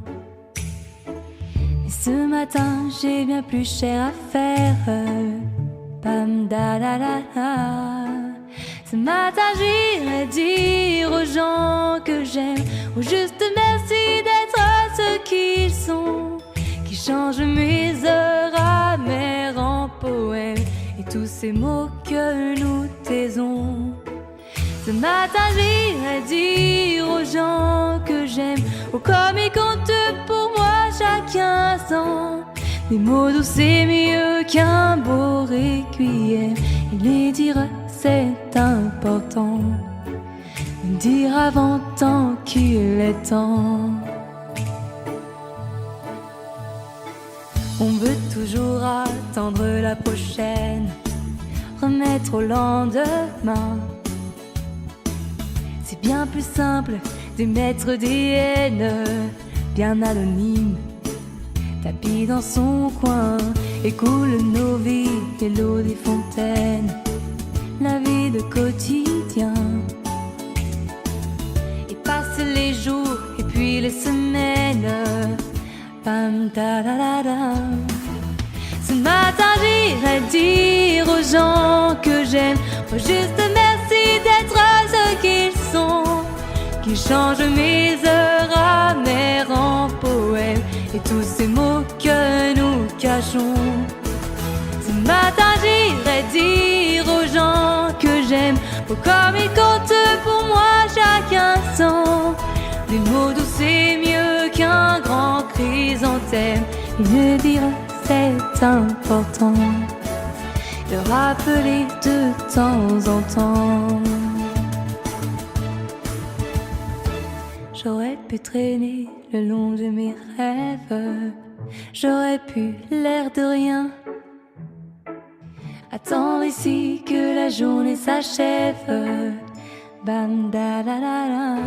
Mais ce matin j'ai bien plus cher à faire. Pam da da da da. Ce matin j'irai dire aux gens que j'aime, au juste merci d'être ceux qu'ils sont, qui changent mes heures amères en poèmes et tous ces mots que nous taisons. Ce matin j'irai dire aux gens que j'aime, oh comme ils comptent pour moi chaque instant. Des mots doux c'est mieux qu'un beau requiem, et les dire c'est important, me dire avant tant qu'il est temps. On veut toujours attendre la prochaine, remettre au lendemain. C'est bien plus simple d'émettre des haines, bien anonymes, tapis dans son coin, et coule nos vies et l'eau des fontaines, la vie de quotidien. Et passent les jours et puis les semaines, pam da da da da. Ce matin j'irai dire aux gens que j'aime, oh juste merci d'être ce qu'ils sont, qui changent mes heures amères en poèmes et tous ces mots que nous cachons. Ce matin j'irai dire aux gens que j'aime, oh comme ils comptent pour moi chaque instant. Des mots doux c'est mieux qu'un grand chrysanthème, et me dire c'est important, le rappeler de temps en temps. J'aurais pu traîner le long de mes rêves, j'aurais pu l'air de rien, attendre ici que la journée s'achève. Bam da la la la.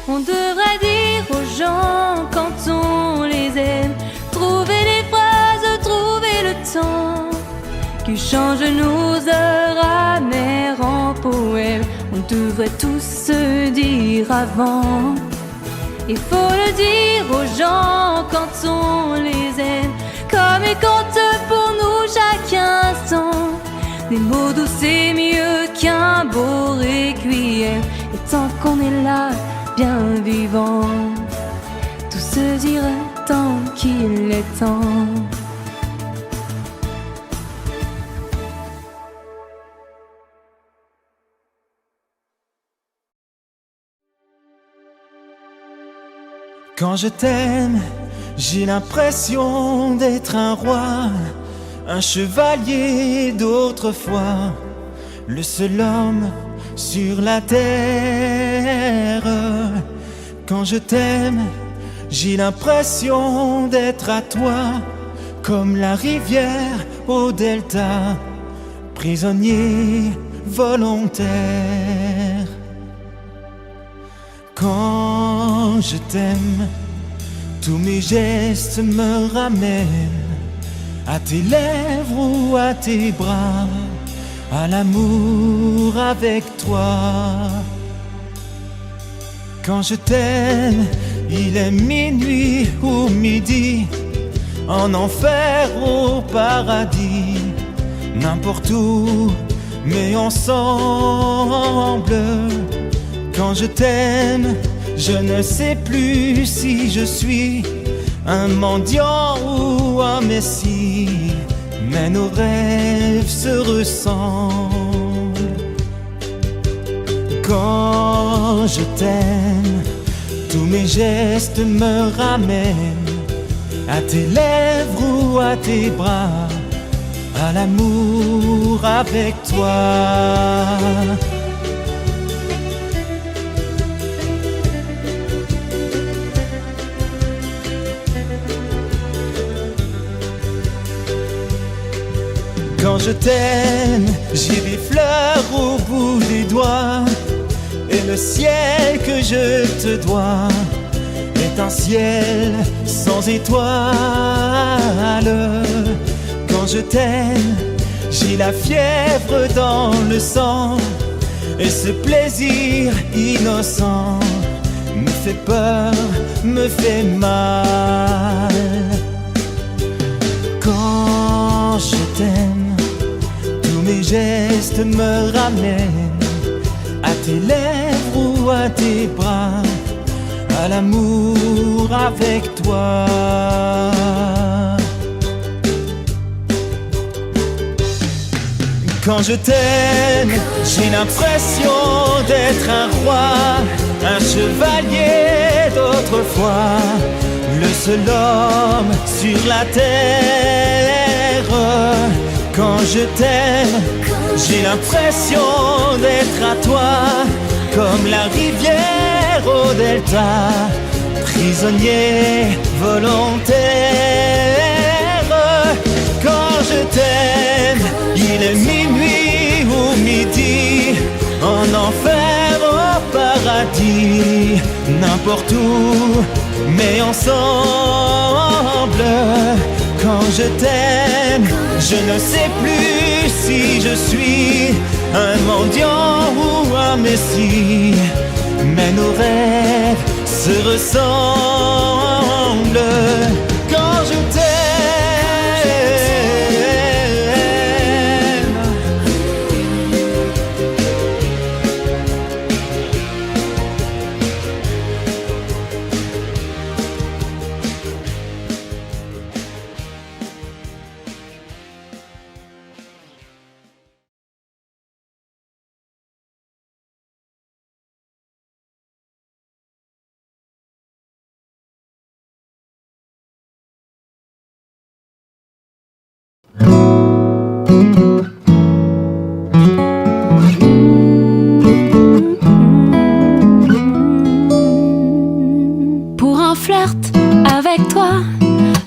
On devrait dire aux gens quand on les aime, trouver les phrases, trouver le temps, qui change nos heures amères en poèmes. On devrait tous se dire avant. Il faut le dire aux gens quand on les aime, comme ils comptent pour nous chaque instant. Des mots doux c'est mieux qu'un beau requiem, et tant qu'on est là, bien vivant, tout se dira tant qu'il est temps. Quand je t'aime, j'ai l'impression d'être un roi, un chevalier d'autrefois, le seul homme sur la terre. Quand je t'aime, j'ai l'impression d'être à toi, comme la rivière au delta, prisonnier volontaire. Quand je t'aime, tous mes gestes me ramènent à tes lèvres ou à tes bras, à l'amour avec toi. Quand je t'aime, il est minuit ou midi, en enfer ou paradis, n'importe où, mais ensemble. Quand je t'aime, je ne sais plus si je suis un mendiant ou un messie, mais nos rêves se ressemblent. Quand je t'aime, tous mes gestes me ramènent à tes lèvres ou à tes bras, à l'amour avec toi. Quand je t'aime, j'ai des fleurs au bout des doigts, et le ciel que je te dois est un ciel sans étoiles. Quand je t'aime, j'ai la fièvre dans le sang, et ce plaisir innocent me fait peur, me fait mal. Quand je t'aime, tous mes gestes me ramènent à tes lèvres ou à tes bras, à l'amour avec toi. Quand je t'aime, j'ai l'impression d'être un roi, un chevalier d'autrefois, le seul homme sur la terre. Quand je t'aime, j'ai l'impression d'être à toi, comme la rivière au delta, prisonnier volontaire. Quand je t'aime, il est minuit ou midi, en enfer au paradis, n'importe où, mais ensemble. Quand je t'aime, je ne sais plus si je suis un mendiant ou un messie, mais nos rêves se ressemblent. Quand je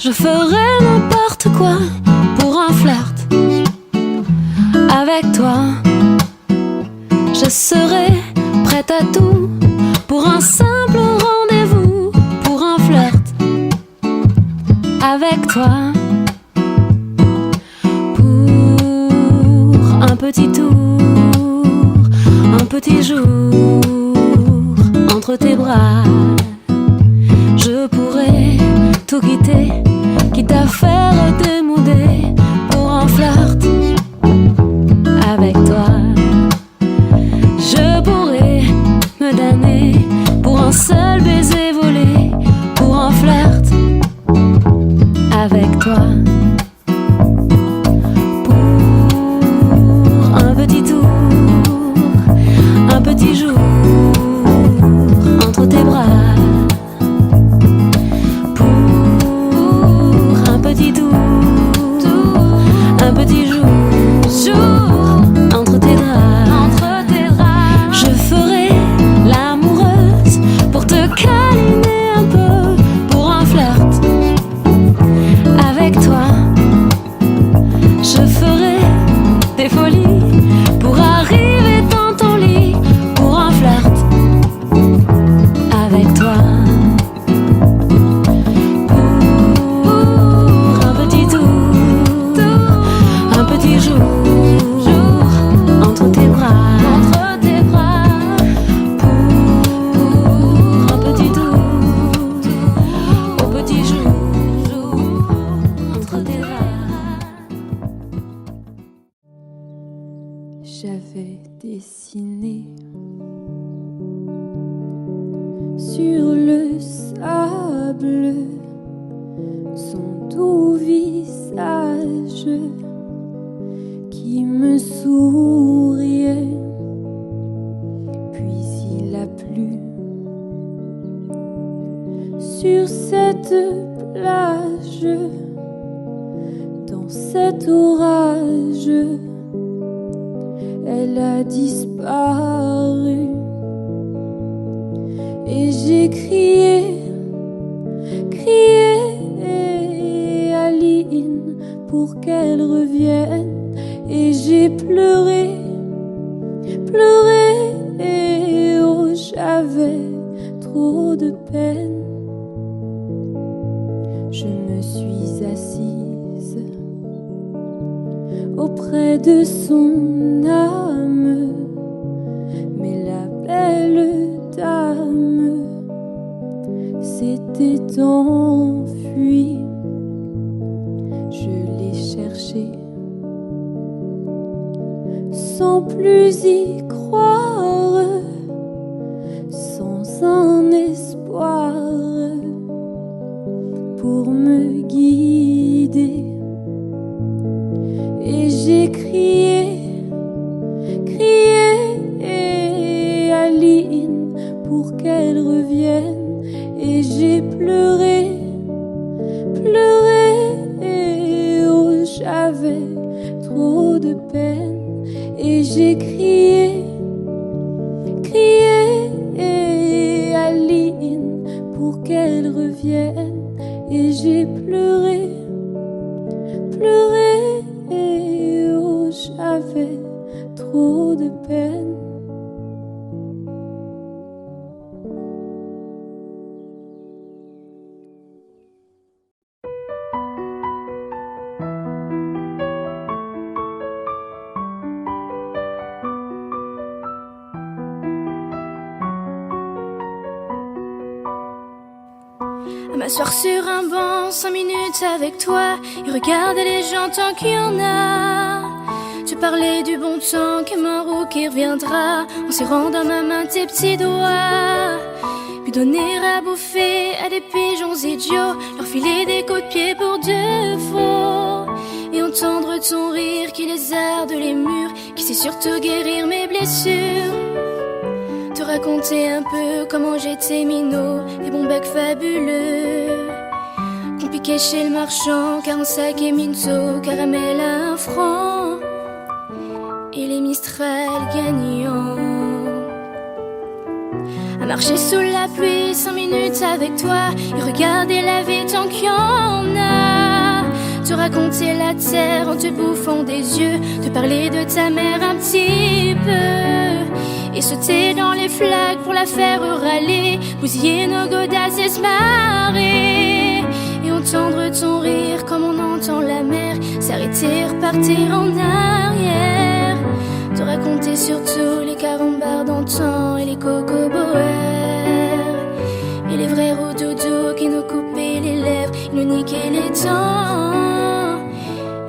Je ferai n'importe quoi pour un flirt avec toi. Je serai prête à tout pour un simple rendez-vous, pour un flirt avec toi. Pour un petit tour, un petit jour entre tes bras. Je pourrais tout quitter, quitte à faire démouder pour un flirt avec toi. Je pourrais me damner pour un seul baiser volé, pour un flirt avec toi. Pour un petit tour, un petit jour entre tes bras. Un petit jour entre tes draps. Je ferai l'amoureuse pour te câliner un peu, pour un flirt avec toi. Je ferai des folies pour arriver dans ton lit, pour un flirt avec toi. J'avais dessiné sur le sable son doux visage qui me souriait. Puis il a plu sur cette plage, dans cet orage. Elle a disparu et j'ai crié, crié Aline pour qu'elle revienne. Et j'ai pleuré, pleuré, oh j'avais trop de peine. Je me suis assise auprès de son âme, mais la belle dame s'était enfuie. Je l'ai cherchée sans plus y croire, sans un espoir pour me guider. Et j'ai crié, crié Aline pour qu'elle revienne. Et j'ai pleuré, pleuré, oh j'avais trop de peine. Et j'ai crié, crié Aline pour qu'elle revienne. Et j'ai pleuré, pleuré, oh j'avais trop de peine. À m'asseoir sur un banc 5 minutes avec toi et regarder les gens tant qu'il y en a. Tu parlais du bon temps comme un roux qui reviendra, en serrant dans ma main tes petits doigts. Puis donner à bouffer à des pigeons idiots, leur filer des coups de pied pour de faux. Et entendre ton rire qui lézarde les murs, qui sait surtout guérir mes blessures. Te raconter un peu comment j'étais minot, des bons becs fabuleux qu'on piquait chez le marchand, 45 et minto, caramel à 1 franc, et les Mistral gagnants. À marcher sous la pluie 5 minutes avec toi et regarder la vie tant qu'il y en a. raconter la terre en te bouffant des yeux, te parler de ta mère un petit peu, et sauter dans les flaques pour la faire râler, bousiller nos godasses et se marrer, et entendre ton rire comme on entend la mer s'arrêter, repartir en arrière, te raconter surtout les carambars d'antan et les cocoboères, et les vrais roudoudous qui nous coupaient les lèvres, ils nous niquaient les dents,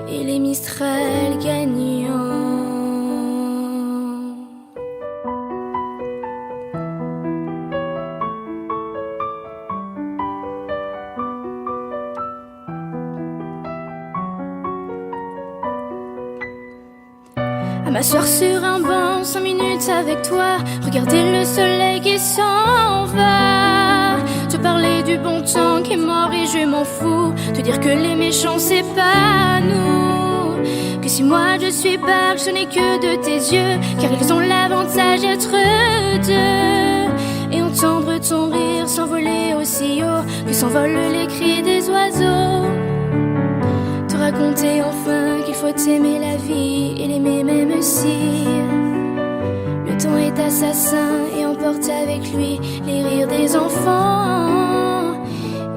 et les Mistral gagnants. À m'asseoir sur un banc 5 minutes avec toi, regarder le soleil qui s'en va, te parler du bon temps qui est mort et je m'en fous, te dire que les méchants c'est pas nous, que si moi je suis barque je n'ai que de tes yeux, car ils ont l'avantage d'être deux, et entendre ton rire s'envoler aussi haut que s'envolent les cris des oiseaux, te raconter enfin qu'il faut aimer la vie et l'aimer même si le temps est assassin et emporte avec lui les rires des enfants,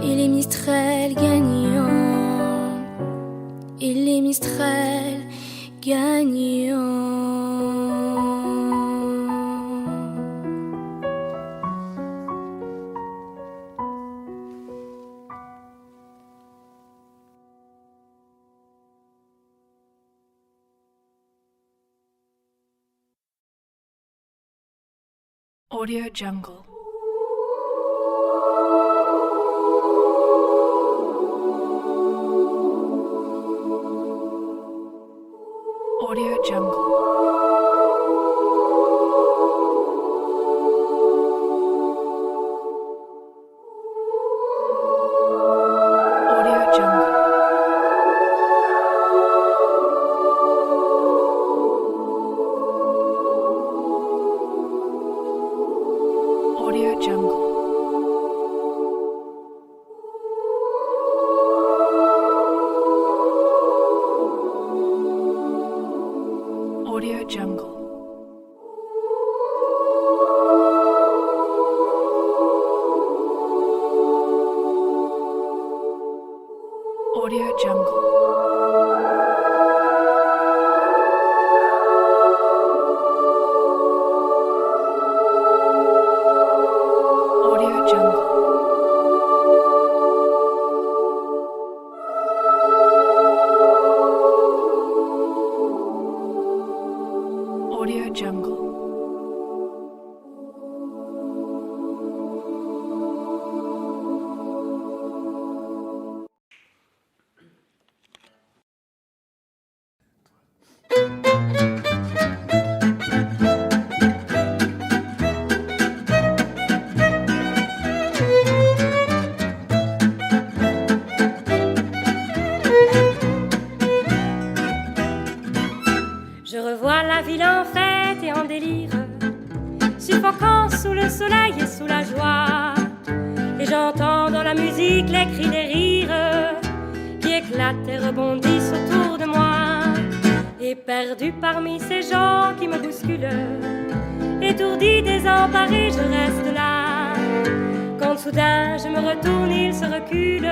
et les Mistral gagnants, et les Mistral gagnants. Audio Jungle. Audio Jungle. Audio Jungle. Audio Jungle. Audio Jungle. Audio Jungle. Je revois la ville en fête et en délire, suffocant sous le soleil et sous la joie. Et j'entends dans la musique les cris des rires qui éclatent et rebondissent autour de moi. Et perdu parmi ces gens qui me bousculent, étourdi, désemparé, je reste là. Quand soudain je me retourne, il se recule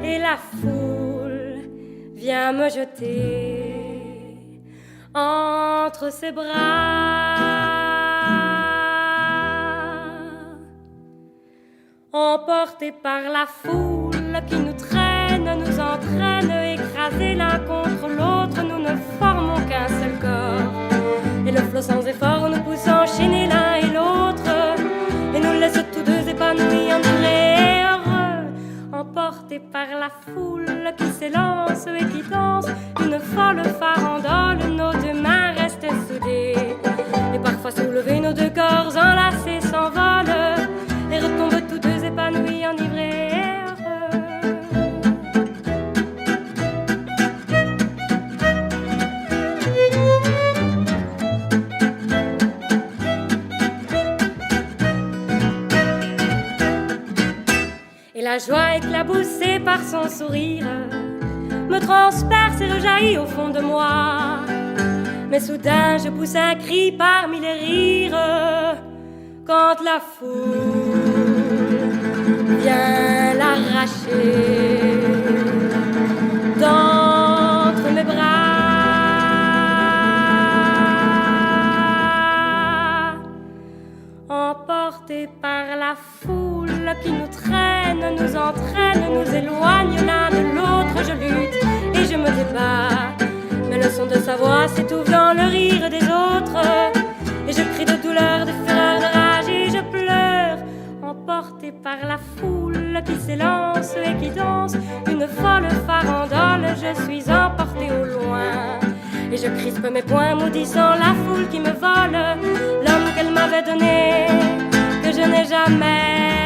et la foule vient me jeter entre ses bras. Emportés par la foule qui nous traîne, nous entraîne, écrasés l'un contre l'autre, nous ne formons qu'un seul corps. Et le flot sans effort nous pousse enchaîner l'un et l'autre, et nous laisse tous deux épanouis, enivrés et heureux. Emportés par la foule qui s'élance et qui danse une folle farandole, nos deux mains restent soudées, et parfois soulevés, nos deux corps enlacés s'envolent et retombent tous deux épanouis, enivrés et heureux. Et la joie éclaboussée par son sourire me transperce et rejaillit au fond de moi. Mais soudain je pousse un cri parmi les rires, quand la foule vient l'arracher d'entre mes bras. Emportés par la foule qui nous traîne, nous entraîne, nous éloigne l'un de l'autre, je lutte et je me débat. Mais le son de sa voix s'étouffe dans le rire des autres, et je crie de douleur, de fureur, de rage et je pleure. Emporté par la foule qui s'élance et qui danse une folle farandole, je suis emporté au loin. Et je crispe mes poings maudissant la foule qui me vole l'homme qu'elle m'avait donné, que je n'ai jamais